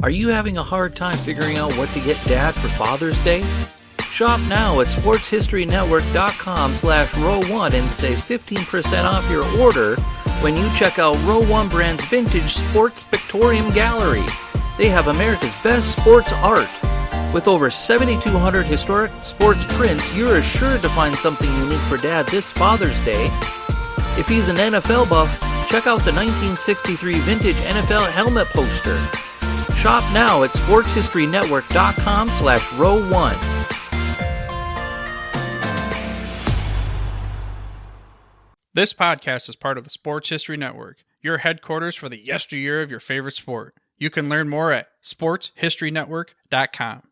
Are you having a hard time figuring out what to get Dad for Father's Day? Shop now at sportshistorynetwork.com/row1 and save 15% off your order when you check out Row 1 Brand's Vintage Sports Pictorium Gallery. They have America's best sports art. With over 7,200 historic sports prints, you're assured to find something unique for Dad this Father's Day. If he's an NFL buff, check out the 1963 vintage NFL helmet poster. Shop now at sportshistorynetwork.com/row1. This podcast is part of the Sports History Network, your headquarters for the yesteryear of your favorite sport. You can learn more at sportshistorynetwork.com.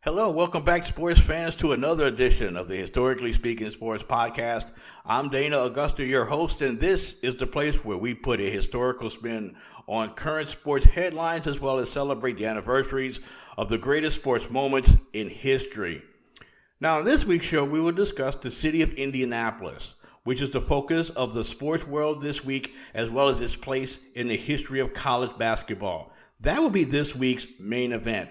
Hello, welcome back, sports fans, to another edition of the Historically Speaking Sports Podcast. I'm Dana Augusta, your host, and this is the place where we put a historical spin on current sports headlines as well as celebrate the anniversaries of the greatest sports moments in history. Now, in this week's show, we will discuss the city of Indianapolis, which is the focus of the sports world this week, as well as its place in the history of college basketball. That will be this week's main event.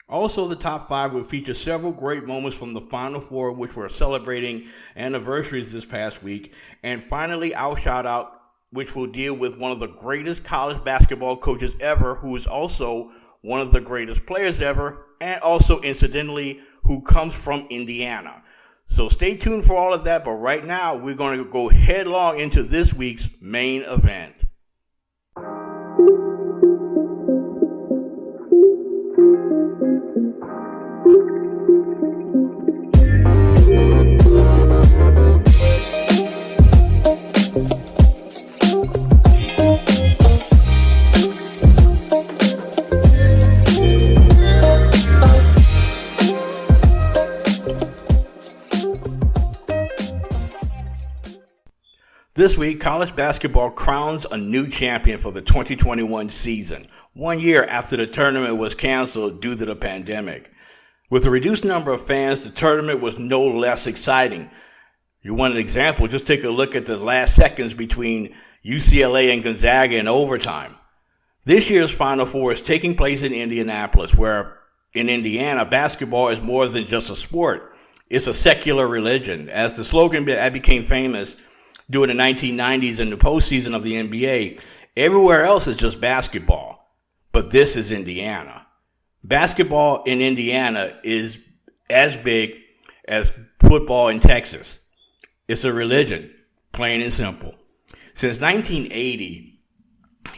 Also, the top five will feature several great moments from the Final Four, which were celebrating anniversaries this past week. And finally, our shout out, which will deal with one of the greatest college basketball coaches ever, who is also one of the greatest players ever, and also, incidentally, who comes from Indiana. So stay tuned for all of that, but right now, we're going to go headlong into this week's main event. This week, college basketball crowns a new champion for the 2021 season, 1 year after the tournament was canceled due to the pandemic. With a reduced number of fans, the tournament was no less exciting. You want an example? Just take a look at the last seconds between UCLA and Gonzaga in overtime. This year's Final Four is taking place in Indianapolis, where in Indiana, basketball is more than just a sport. It's a secular religion. As the slogan that became famous during the 1990s and the postseason of the NBA, everywhere else is just basketball. But this is Indiana. Basketball in Indiana is as big as football in Texas. It's a religion, plain and simple. Since 1980,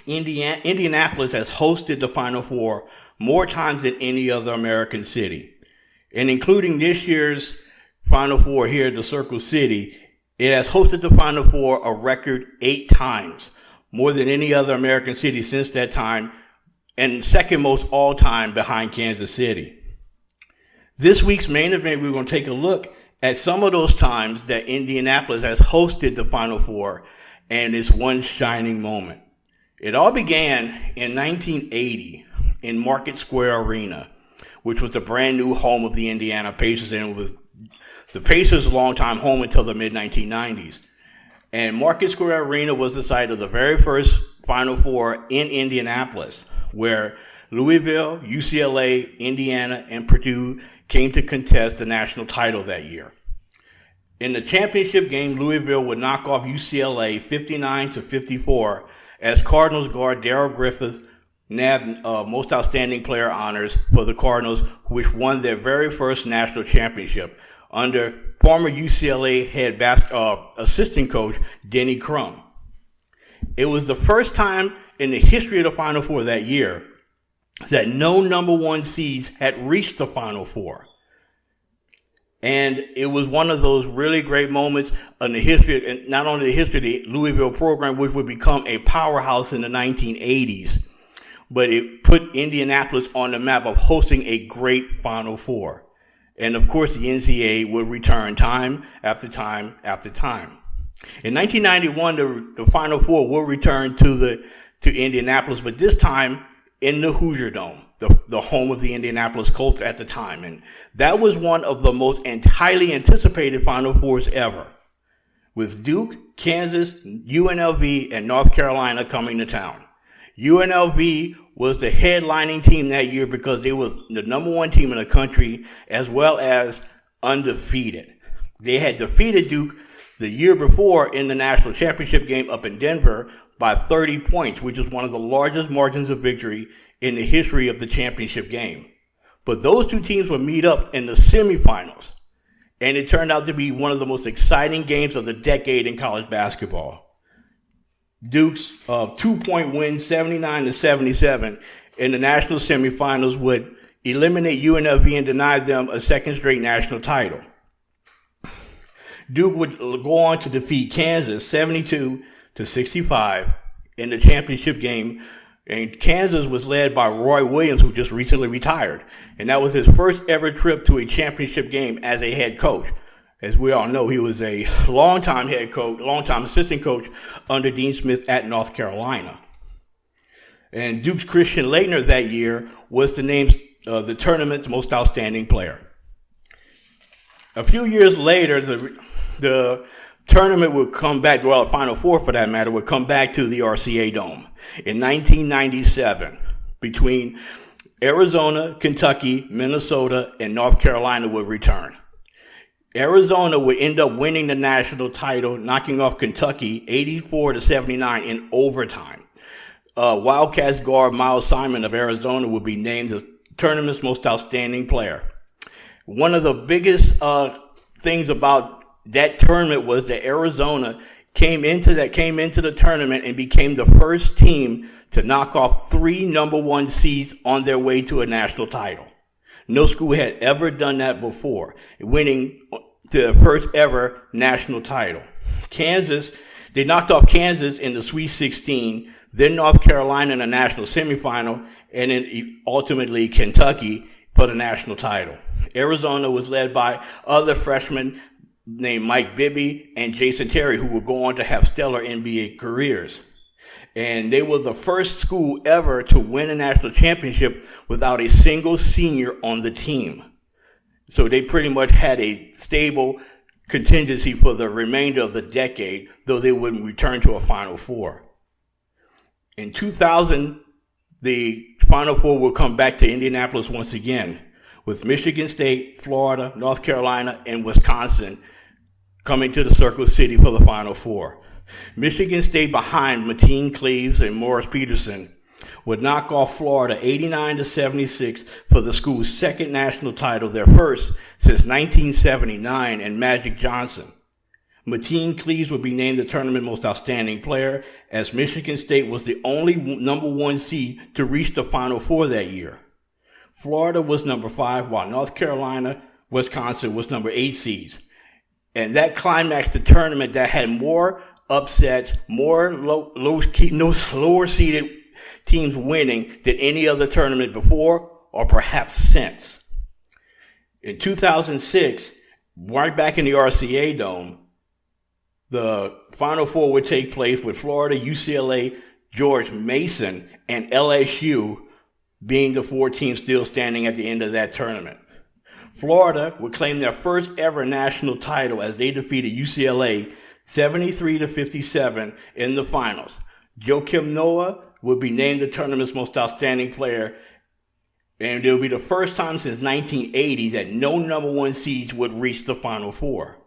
Indianapolis has hosted the Final Four more times than any other American city. And including this year's Final Four here at the Circle City, it has hosted the Final Four a record 8 times, more than any other American city since that time, and second most all time behind Kansas City. This week's main event, we're going to take a look at some of those times that Indianapolis has hosted the Final Four and its one shining moment. It all began in 1980 in Market Square Arena, which was the brand new home of the Indiana Pacers, and it was the Pacers' longtime home until the mid-1990s. And Market Square Arena was the site of the very first Final Four in Indianapolis, where Louisville, UCLA, Indiana, and Purdue came to contest the national title that year. In the championship game, Louisville would knock off UCLA 59-54 as Cardinals guard Darrell Griffith nabbed Most Outstanding Player honors for the Cardinals, which won their very first national championship under former UCLA head assistant coach Denny Crum. It was the first time in the history of the Final Four that year that no number one seeds had reached the Final Four. And it was one of those really great moments in the history, and not only the history of the Louisville program, which would become a powerhouse in the 1980s, but it put Indianapolis on the map of hosting a great Final Four. And of course, the NCAA would return time after time after time. In 1991, the Final Four will return to Indianapolis, but this time in the Hoosier Dome, the home of the Indianapolis Colts at the time. And that was one of the most highly anticipated Final Fours ever, with Duke, Kansas, UNLV, and North Carolina coming to town. UNLV was the headlining team that year because they were the number one team in the country as well as undefeated. They had defeated Duke the year before in the national championship game up in Denver by 30 points, which is one of the largest margins of victory in the history of the championship game. But those two teams would meet up in the semifinals, and it turned out to be one of the most exciting games of the decade in college basketball. Duke's 2-point win, 79-77, in the national semifinals would eliminate UNLV and deny them a second straight national title. Duke would go on to defeat Kansas 72-65 in the championship game, and Kansas was led by Roy Williams, who just recently retired, and that was his first ever trip to a championship game as a head coach. As we all know, he was a longtime head coach, longtime assistant coach under Dean Smith at North Carolina. And Duke's Christian Laettner that year was the tournament's most outstanding player. A few years later, the tournament would come back, well, the Final Four for that matter, would come back to the RCA Dome in 1997 between Arizona, Kentucky, Minnesota, and North Carolina would return. Arizona would end up winning the national title, knocking off Kentucky 84-79 in overtime. Wildcats guard Miles Simon of Arizona would be named the tournament's most outstanding player. One of the biggest things about that tournament was that Arizona came into the tournament and became the first team to knock off 3 number 1 seeds on their way to a national title. No school had ever done that before, winning the first ever national title. They knocked off Kansas in the Sweet 16, then North Carolina in the national semifinal, and then ultimately Kentucky for the national title. Arizona was led by other freshmen named Mike Bibby and Jason Terry, who would go on to have stellar NBA careers. And they were the first school ever to win a national championship without a single senior on the team. So they pretty much had a stable contingency for the remainder of the decade, though they wouldn't return to a Final Four. In 2000, the Final Four will come back to Indianapolis once again, with Michigan State, Florida, North Carolina, and Wisconsin coming to the Circle City for the Final Four. Michigan State, behind Mateen Cleaves and Morris Peterson, would knock off Florida 89-76 for the school's second national title, their first since 1979, and Magic Johnson. Mateen Cleaves would be named the tournament most outstanding player, as Michigan State was the only number 1 seed to reach the Final Four that year. Florida was number 5, while North Carolina, Wisconsin was number 8 seeds. And that climaxed the tournament that had more upsets, more lower seeded teams winning than any other tournament before or perhaps since. In 2006, right back in the RCA Dome, the Final Four would take place with Florida, UCLA, George Mason, and LSU being the 4 teams still standing at the end of that tournament. Florida would claim their first ever national title as they defeated UCLA 73-57 in the finals. Joakim Noah would be named the tournament's most outstanding player, and it will be the first time since 1980 that no number 1 seeds would reach the Final Four.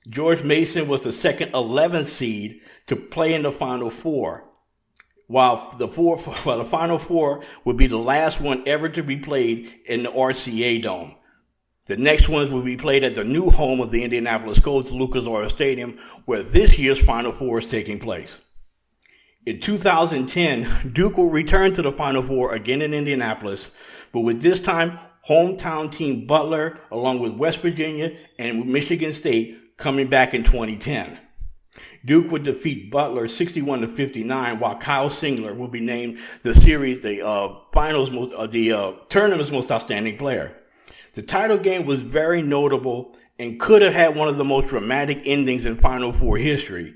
George Mason was the second 11th seed to play in the Final Four, while the Final Four would be the last one ever to be played in the RCA Dome. The next ones will be played at the new home of the Indianapolis Colts, Lucas Oil Stadium, where this year's Final Four is taking place. In 2010, Duke will return to the Final Four again in Indianapolis, but with this time, hometown team Butler, along with West Virginia and Michigan State, coming back in 2010. Duke would defeat Butler 61-59, while Kyle Singler will be named the tournament's most outstanding player. The title game was very notable and could have had one of the most dramatic endings in Final Four history,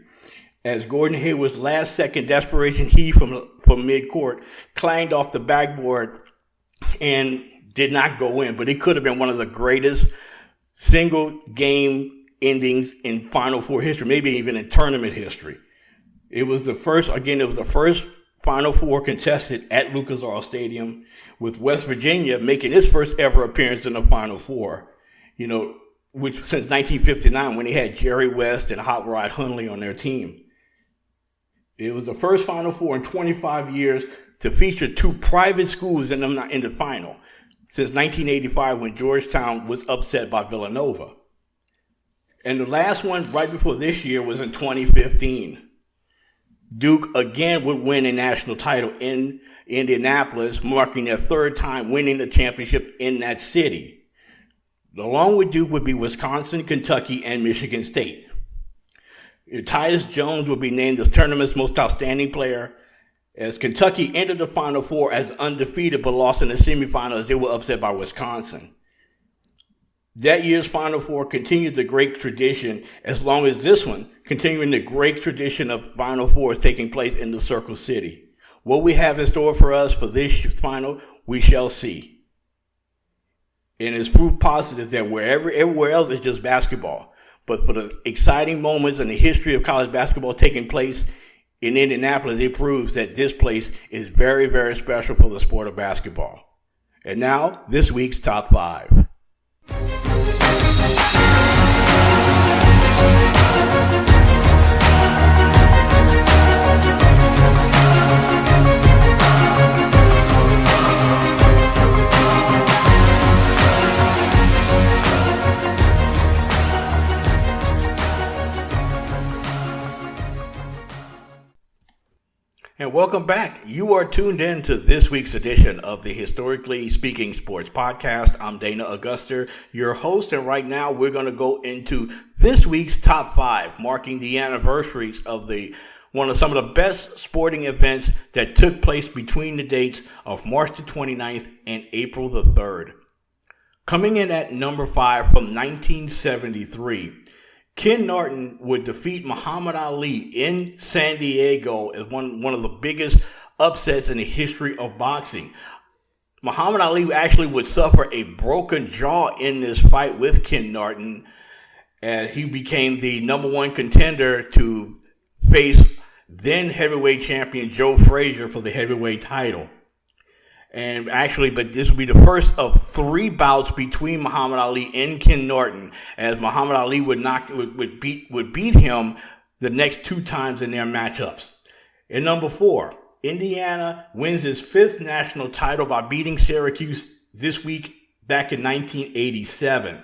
as Gordon Hayward's last-second desperation heave from midcourt clanged off the backboard and did not go in, but it could have been one of the greatest single-game endings in Final Four history, maybe even in tournament history. It was the first Final Four contested at Lucas Oil Stadium, with West Virginia making its first ever appearance in the Final Four, which since 1959, when they had Jerry West and Hot Rod Hundley on their team. It was the first Final Four in 25 years to feature two private schools in the final, since 1985 when Georgetown was upset by Villanova. And the last one right before this year was in 2015. Duke again would win a national title in Indianapolis, marking their third time winning the championship in that city. Along with Duke would be Wisconsin, Kentucky, and Michigan State. Tyus Jones will be named the tournament's most outstanding player, as Kentucky entered the Final Four as undefeated but lost in the semifinals as they were upset by Wisconsin. That year's Final Four continued the great tradition, as long as this one, continuing the great tradition of Final Fours taking place in the Circle City. What we have in store for us for this final, we shall see. And it's proof positive that everywhere else is just basketball. But for the exciting moments in the history of college basketball taking place in Indianapolis, it proves that this place is very, very special for the sport of basketball. And now, this week's Top 5. And welcome back. You are tuned in to this week's edition of the Historically Speaking Sports Podcast. I'm Dana Auguster, your host, and right now we're going to go into this week's Top 5, marking the anniversaries of some of the best sporting events that took place between the dates of March the 29th and April the 3rd. Coming in at number 5 from 1973. Ken Norton would defeat Muhammad Ali in San Diego as one of the biggest upsets in the history of boxing. Muhammad Ali actually would suffer a broken jaw in this fight with Ken Norton, and he became the number one contender to face then heavyweight champion Joe Frazier for the heavyweight title. But this would be the first of 3 bouts between Muhammad Ali and Ken Norton, as Muhammad Ali would beat him the next 2 times in their matchups. And number 4, Indiana wins its 5th national title by beating Syracuse this week back in 1987.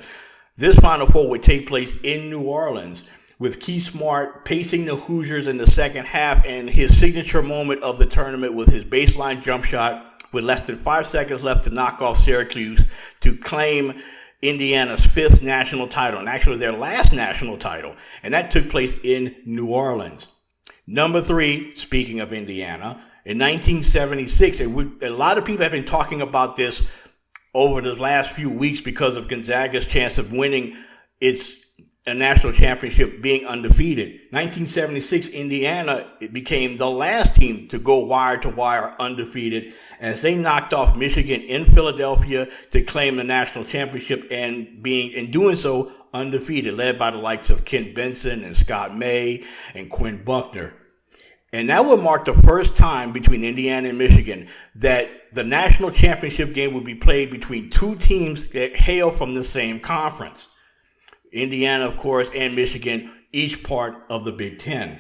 This Final Four would take place in New Orleans, with Keith Smart pacing the Hoosiers in the second half, and his signature moment of the tournament with his baseline jump shot with less than 5 seconds left to knock off Syracuse to claim Indiana's 5th national title, and actually their last national title, and that took place in New Orleans. Number 3, speaking of Indiana, in 1976, and a lot of people have been talking about this over the last few weeks because of Gonzaga's chance of winning a national championship being undefeated. 1976, Indiana became the last team to go wire-to-wire undefeated, as they knocked off Michigan in Philadelphia to claim the national championship, and in doing so undefeated, led by the likes of Ken Benson and Scott May and Quinn Buckner. And that would mark the first time between Indiana and Michigan that the national championship game would be played between 2 teams that hail from the same conference. Indiana, of course, and Michigan, each part of the Big Ten.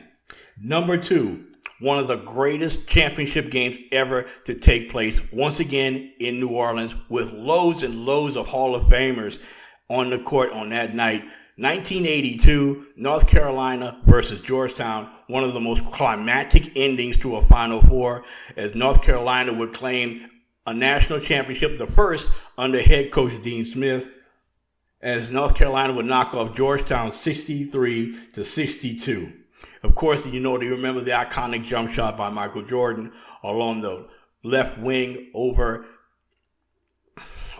Number 2, one of the greatest championship games ever to take place, once again in New Orleans, with loads and loads of Hall of Famers on the court on that night. 1982, North Carolina versus Georgetown, one of the most climactic endings to a Final Four, as North Carolina would claim a national championship, the first under head coach Dean Smith, as North Carolina would knock off Georgetown 63-62. Of course, do you remember the iconic jump shot by Michael Jordan along the left wing over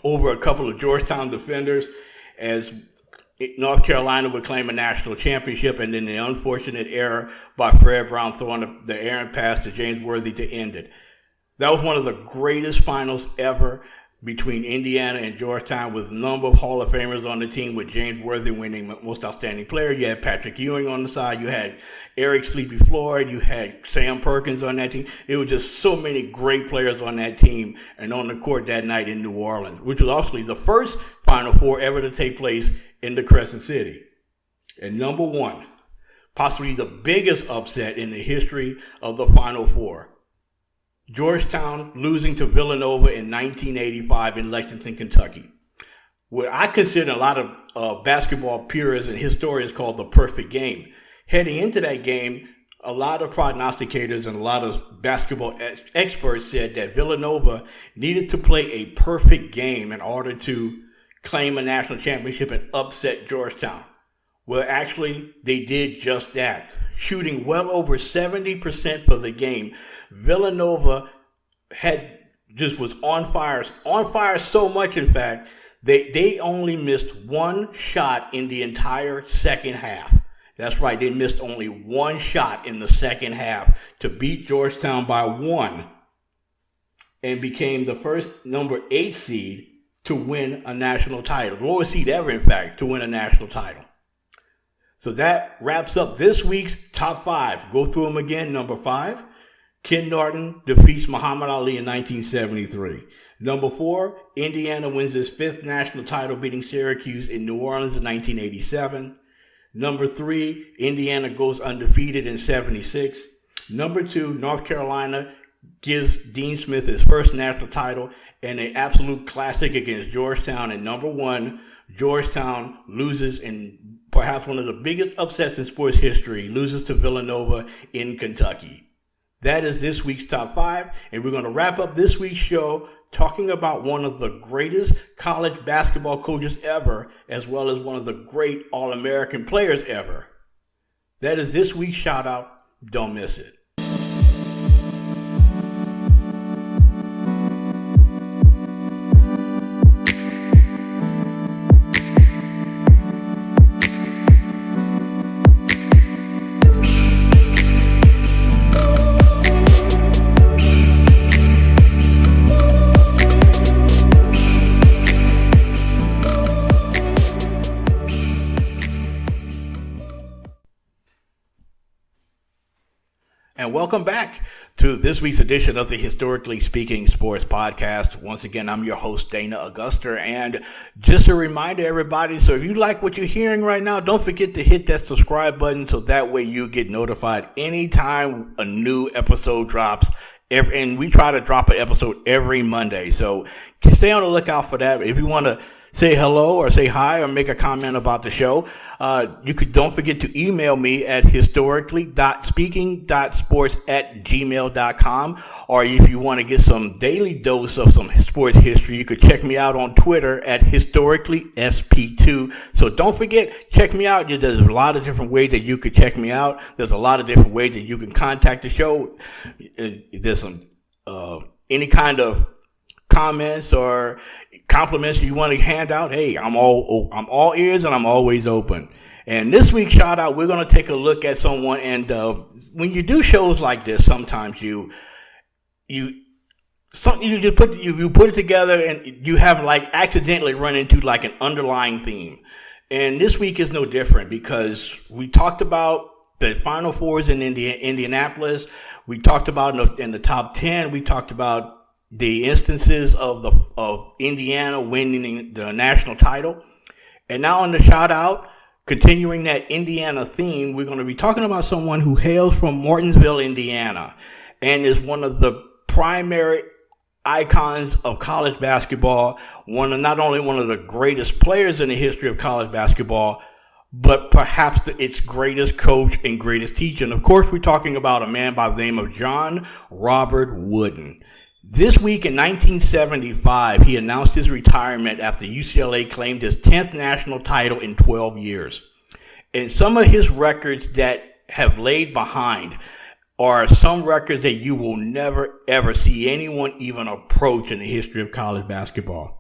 a couple of Georgetown defenders as North Carolina would claim a national championship, and then the unfortunate error by Fred Brown throwing the errant pass to James Worthy to end it. That was one of the greatest finals ever between Indiana and Georgetown, with a number of Hall of Famers on the team, with James Worthy winning Most Outstanding Player. You had Patrick Ewing on the side. You had Eric Sleepy Floyd. You had Sam Perkins on that team. It was just so many great players on that team and on the court that night in New Orleans, which was actually the first Final Four ever to take place in the Crescent City. And number one, possibly the biggest upset in the history of the Final Four, Georgetown losing to Villanova in 1985 in Lexington, Kentucky. What I consider a lot of basketball purists and historians call the perfect game. Heading into that game, a lot of prognosticators and a lot of basketball experts said that Villanova needed to play a perfect game in order to claim a national championship and upset Georgetown. Well, actually, they did just that. Shooting well over 70% for the game, Villanova was on fire so much, in fact, they only missed one shot in the entire second half. That's right, they missed only one shot in the second half to beat Georgetown by 1 and became the first number 8 seed to win a national title. The lowest seed ever, in fact, to win a national title. So that wraps up this week's top 5. Go through them again. Number 5, Ken Norton defeats Muhammad Ali in 1973. Number 4, Indiana wins its 5th national title, beating Syracuse in New Orleans in 1987. Number 3, Indiana goes undefeated in 76. Number 2, North Carolina gives Dean Smith his first national title and an absolute classic against Georgetown. And number 1, Georgetown loses in perhaps one of the biggest upsets in sports history, loses to Villanova in Kentucky. That is this week's top 5, and we're going to wrap up this week's show talking about one of the greatest college basketball coaches ever, as well as one of the great All-American players ever. That is this week's shout out. Don't miss it. And welcome back to this week's edition of the Historically Speaking Sports Podcast. Once again, I'm your host, Dana Augusta. And just a reminder, everybody, so if you like what you're hearing right now, don't forget to hit that subscribe button so that way you get notified anytime a new episode drops. And we try to drop an episode every Monday. So stay on the lookout for that. If you want to say hello or say hi or make a comment about the show, don't forget to email me at historically.speaking.sports@gmail.com. Or if you want to get some daily dose of some sports history, you could check me out on Twitter at historicallysp2. So don't forget, check me out. There's a lot of different ways that you could check me out. There's a lot of different ways that you can contact the show. If there's some any kind of comments or compliments you want to hand out, hey, I'm all ears and I'm always open. And this week's shout out, we're going to take a look at someone. And when you do shows like this, sometimes you put it together and you have like accidentally run into like an underlying theme. And this week is no different, because we talked about the Final Fours in Indianapolis. We talked about in the top 10. We talked about the instances of Indiana winning the national title. And now on the shout out, continuing that Indiana theme, we're going to be talking about someone who hails from Martinsville, Indiana, and is one of the primary icons of college basketball, not only one of the greatest players in the history of college basketball, but perhaps its greatest coach and greatest teacher. And of course, we're talking about a man by the name of John Robert Wooden. This week in 1975, he announced his retirement after UCLA claimed his 10th national title in 12 years. And some of his records that have laid behind are some records that you will never, ever see anyone even approach in the history of college basketball.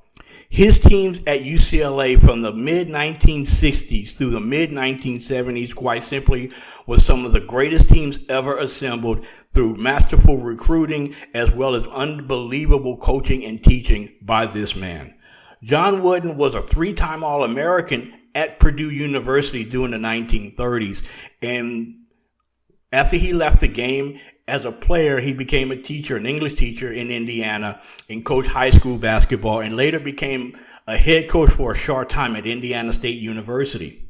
His teams at UCLA from the mid-1960s through the mid-1970s, quite simply, was some of the greatest teams ever assembled through masterful recruiting as well as unbelievable coaching and teaching by this man. John Wooden was a 3-time All-American at Purdue University during the 1930s, and after he left the game as a player, he became a teacher, an English teacher in Indiana, and coached high school basketball, and later became a head coach for a short time at Indiana State University.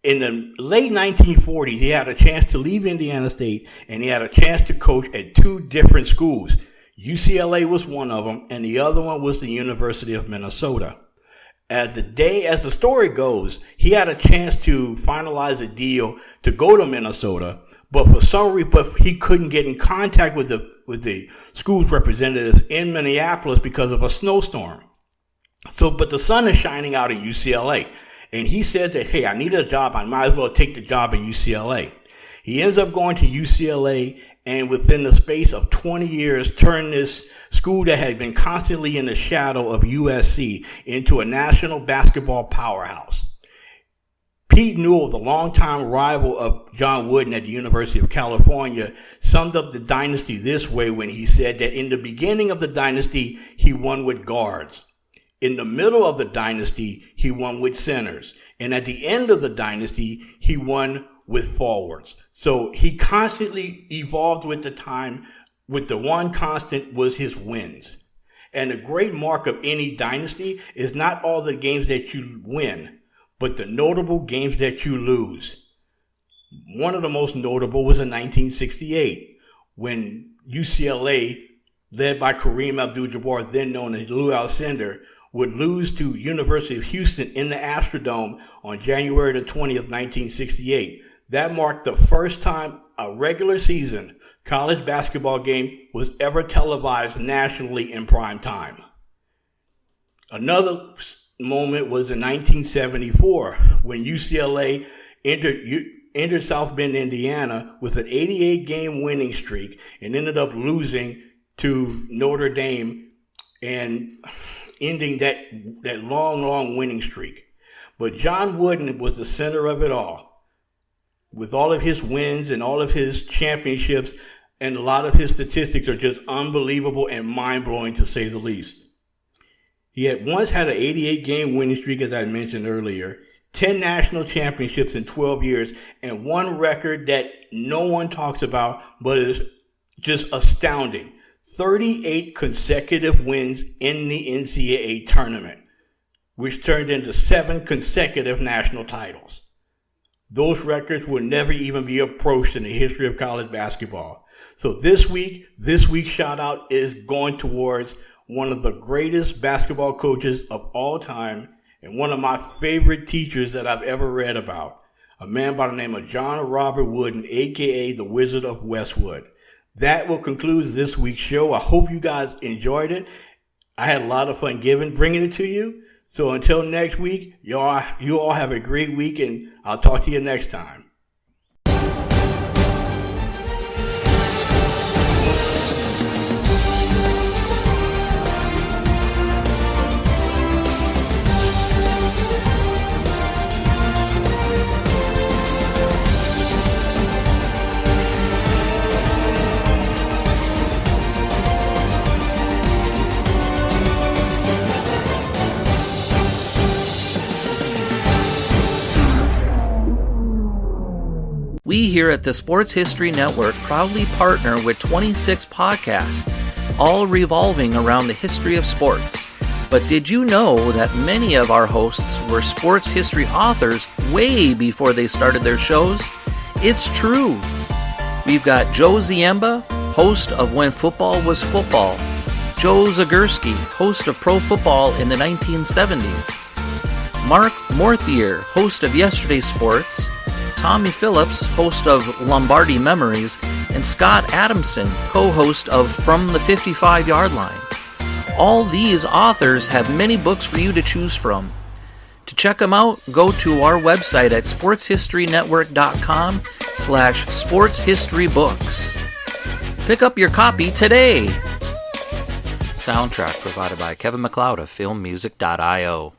In the late 1940s, he had a chance to leave Indiana State, and he had a chance to coach at 2 different schools. UCLA was one of them, and the other one was the University of Minnesota. As the story goes, he had a chance to finalize a deal to go to Minnesota, but for some reason, he couldn't get in contact with the school's representatives in Minneapolis because of a snowstorm. But the sun is shining out in UCLA, and he said that, hey, I need a job. I might as well take the job in UCLA. He ends up going to UCLA, and within the space of 20 years, turned this school that had been constantly in the shadow of USC into a national basketball powerhouse. Pete Newell, the longtime rival of John Wooden at the University of California, summed up the dynasty this way when he said that in the beginning of the dynasty, he won with guards. In the middle of the dynasty, he won with centers. And at the end of the dynasty, he won with forwards. So he constantly evolved with the time, with the one constant was his wins. And the great mark of any dynasty is not all the games that you win, but the notable games that you lose. One of the most notable was in 1968, when UCLA, led by Kareem Abdul-Jabbar, then known as Lou Alcindor, would lose to University of Houston in the Astrodome on January the 20th, 1968. That marked the first time a regular season college basketball game was ever televised nationally in prime time. Another moment was in 1974 when UCLA entered South Bend, Indiana with an 88-game winning streak and ended up losing to Notre Dame and ending that long winning streak. But John Wooden was the center of it all. With all of his wins and all of his championships, and a lot of his statistics are just unbelievable and mind-blowing to say the least. He had once had an 88-game winning streak, as I mentioned earlier, 10 national championships in 12 years, and one record that no one talks about, but is just astounding. 38 consecutive wins in the NCAA tournament, which turned into 7 consecutive national titles. Those records will never even be approached in the history of college basketball. So this week's shout out is going towards one of the greatest basketball coaches of all time and one of my favorite teachers that I've ever read about, a man by the name of John Robert Wooden, a.k.a. the Wizard of Westwood. That will conclude this week's show. I hope you guys enjoyed it. I had a lot of fun bringing it to you. So until next week, you all have a great week, and I'll talk to you next time. We here at the Sports History Network proudly partner with 26 podcasts, all revolving around the history of sports. But did you know that many of our hosts were sports history authors way before they started their shows? It's true. We've got Joe Ziemba, host of When Football Was Football, Joe Zagurski, host of Pro Football in the 1970s, Mark Morthier, host of Yesterday's Sports, Tommy Phillips, host of Lombardi Memories, and Scott Adamson, co-host of From the 55-Yard Line. All these authors have many books for you to choose from. To check them out, go to our website at sportshistorynetwork.com sportshistorybooks. Pick up your copy today. Soundtrack provided by Kevin MacLeod of filmmusic.io.